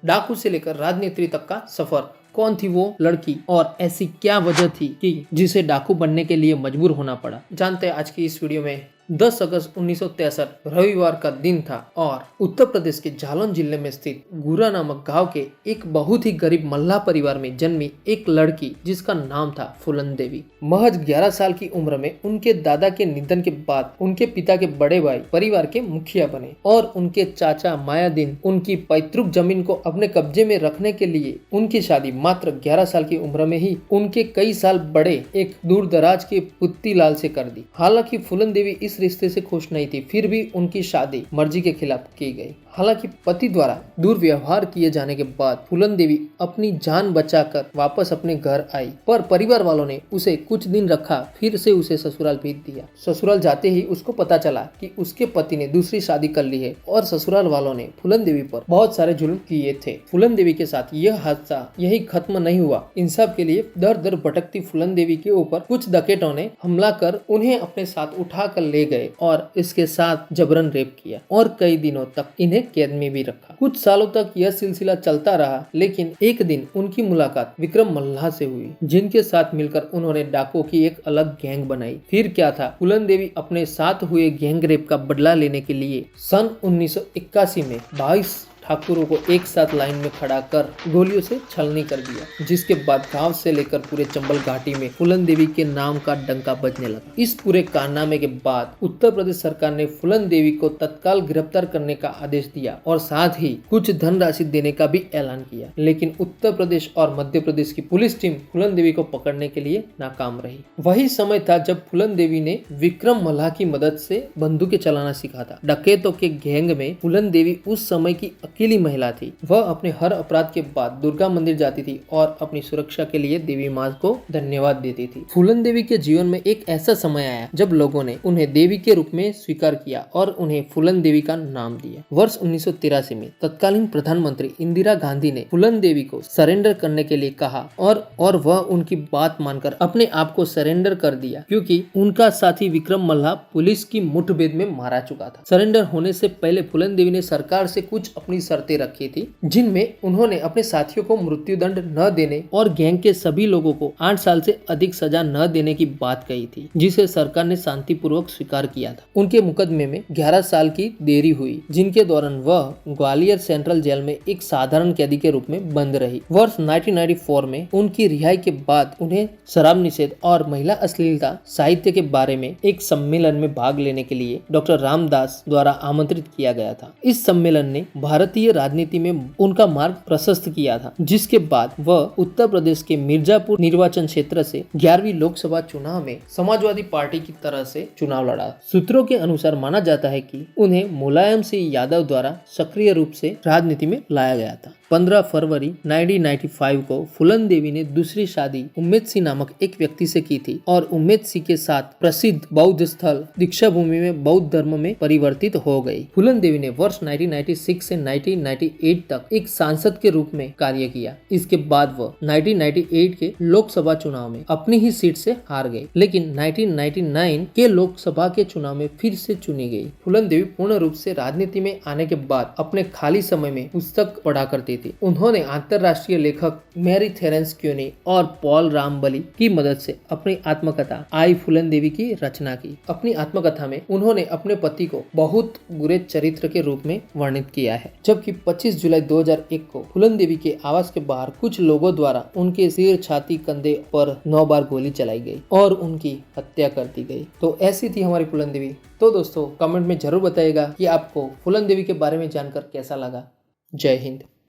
डाकू से लेकर राजनीति तक का सफर। कौन थी वो लड़की और ऐसी क्या वजह थी कि जिसे डाकू बनने के लिए मजबूर होना पड़ा, जानते हैं आज की इस वीडियो में। 10 अगस्त 1963 रविवार का दिन था और उत्तर प्रदेश के जालौन जिले में स्थित गुरा नामक गांव के एक बहुत ही गरीब मल्लाह परिवार में जन्मी एक लड़की जिसका नाम था फूलन देवी। महज 11 साल की उम्र में उनके दादा के निधन के बाद उनके पिता के बड़े भाई परिवार के मुखिया बने और उनके चाचा मायादीन उनकी पैतृक जमीन को अपने कब्जे में रखने के लिए उनकी शादी मात्र 11 साल की उम्र में ही उनके कई साल बड़े एक दूर दराज के पुत्तीलाल से कर दी। हालांकि फूलन देवी इस रिश्ते से खुश नहीं थी, फिर भी उनकी शादी मर्जी के खिलाफ की गई। हालांकि पति द्वारा दुर्व्यवहार किए जाने के बाद फूलन देवी अपनी जान बचाकर वापस अपने घर आई, पर परिवार वालों ने उसे कुछ दिन रखा, फिर से उसे ससुराल भेज दिया। ससुराल जाते ही उसको पता चला कि उसके पति ने दूसरी शादी कर ली है और ससुराल वालों ने फूलन देवी पर बहुत सारे जुल्म किए थे। फूलन देवी के साथ यह हादसा यही खत्म नहीं हुआ। इन सब के लिए दर दर भटकती फूलन देवी के ऊपर कुछ डकैतों ने हमला कर उन्हें अपने साथ उठा कर ले गए और इसके साथ जबरन रेप किया और कई दिनों तक इन्हें कैद में भी रखा। कुछ सालों तक यह सिलसिला चलता रहा, लेकिन एक दिन उनकी मुलाकात विक्रम मल्लाह से हुई, जिनके साथ मिलकर उन्होंने डाकुओं की एक अलग गैंग बनाई। फिर क्या था, फूलन देवी अपने साथ हुए गैंग रेप का बदला लेने के लिए सन 1981 में 22 ठाकुरों को एक साथ लाइन में खड़ा कर गोलियों से छलनी कर दिया, जिसके बाद गांव से लेकर पूरे चंबल घाटी में फूलन देवी के नाम का डंका बजने लगा। इस पूरे कारनामे के बाद उत्तर प्रदेश सरकार ने फूलन देवी को तत्काल गिरफ्तार करने का आदेश दिया और साथ ही कुछ धनराशि देने का भी ऐलान किया, लेकिन उत्तर प्रदेश और मध्य प्रदेश की पुलिस टीम फूलन देवी को पकड़ने के लिए नाकाम रही। वही समय था जब फूलन देवी ने विक्रम मल्लाह की मदद से बंदूकें चलाना सीखा था। डकैतों के गैंग में फूलन देवी उस समय की अकेली महिला थी। वह अपने हर अपराध के बाद दुर्गा मंदिर जाती थी और अपनी सुरक्षा के लिए देवी माँ को धन्यवाद देती थी। फूलन देवी के जीवन में एक ऐसा समय आया जब लोगों ने उन्हें देवी के रूप में स्वीकार किया और उन्हें फूलन देवी का नाम दिया। वर्ष 1983 में तत्कालीन प्रधानमंत्री इंदिरा गांधी ने फूलन देवी को सरेंडर करने के लिए कहा और वह उनकी बात मानकर अपने आप को सरेंडर कर दिया, क्योंकि उनका साथी विक्रम मल्लाह पुलिस की मुठभेड़ में मारा चुका था। सरेंडर होने से पहले फूलन देवी ने सरकार से कुछ अपनी शर्तें रखी थी, जिनमें उन्होंने अपने साथियों को मृत्युदंड न देने और गैंग के सभी लोगों को 8 साल से अधिक सजा न देने की बात कही थी, जिसे सरकार ने शांतिपूर्वक स्वीकार किया था। उनके मुकदमे में 11 साल की देरी हुई, जिनके दौरान वह ग्वालियर सेंट्रल जेल में एक साधारण कैदी के रूप में बंद रही। वर्ष 1994 में उनकी रिहाई के बाद उन्हें शराब निषेध और महिला अश्लीलता साहित्य के बारे में एक सम्मेलन में भाग लेने के लिए डॉक्टर रामदास द्वारा आमंत्रित किया गया था। इस सम्मेलन ने भारतीय राजनीति में उनका मार्ग प्रशस्त किया था, जिसके बाद वह उत्तर प्रदेश के मिर्जापुर निर्वाचन क्षेत्र से 11वीं लोकसभा चुनाव में समाजवादी पार्टी की तरफ से चुनाव लड़ा। सूत्रों के अनुसार माना जाता है कि उन्हें मुलायम सिंह यादव द्वारा सक्रिय रूप से राजनीति में लाया गया था। 15 फरवरी 1995 को फूलन देवी ने दूसरी शादी उम्मेद सिंह नामक एक व्यक्ति से की थी और उम्मेद सिंह के साथ प्रसिद्ध बौद्ध स्थल दीक्षा भूमि में बौद्ध धर्म में परिवर्तित हो गई। फूलन देवी ने वर्ष 1996 से 1998 तक एक सांसद के रूप में कार्य किया। इसके बाद वह 1998 के लोकसभा चुनाव में अपनी ही सीट से हार गई, लेकिन 1999 के लोकसभा के चुनाव में फिर से चुनी गई। फूलन देवी पूर्ण रूप से राजनीति में आने के बाद अपने खाली समय में पुस्तक पढ़ा करती थी। उन्होंने अंतरराष्ट्रीय लेखक मैरी थेरेंस क्यूनी और पॉल रामबली की मदद से अपनी आत्मकथा आई फूलन देवी की रचना की। अपनी आत्मकथा में उन्होंने अपने पति को बहुत बुरे चरित्र के रूप में वर्णित किया है, जबकि 25 जुलाई 2001 को फूलन देवी के आवास के बाहर कुछ लोगों द्वारा उनके सिर, छाती, कंधे पर 9 बार गोली चलाई गई और उनकी हत्या कर दी गई। तो ऐसी थी हमारी फूलन देवी। तो दोस्तों कमेंट में जरूर बताइएगा कि आपको फूलन देवी के बारे में जानकर कैसा लगा। जय हिंद।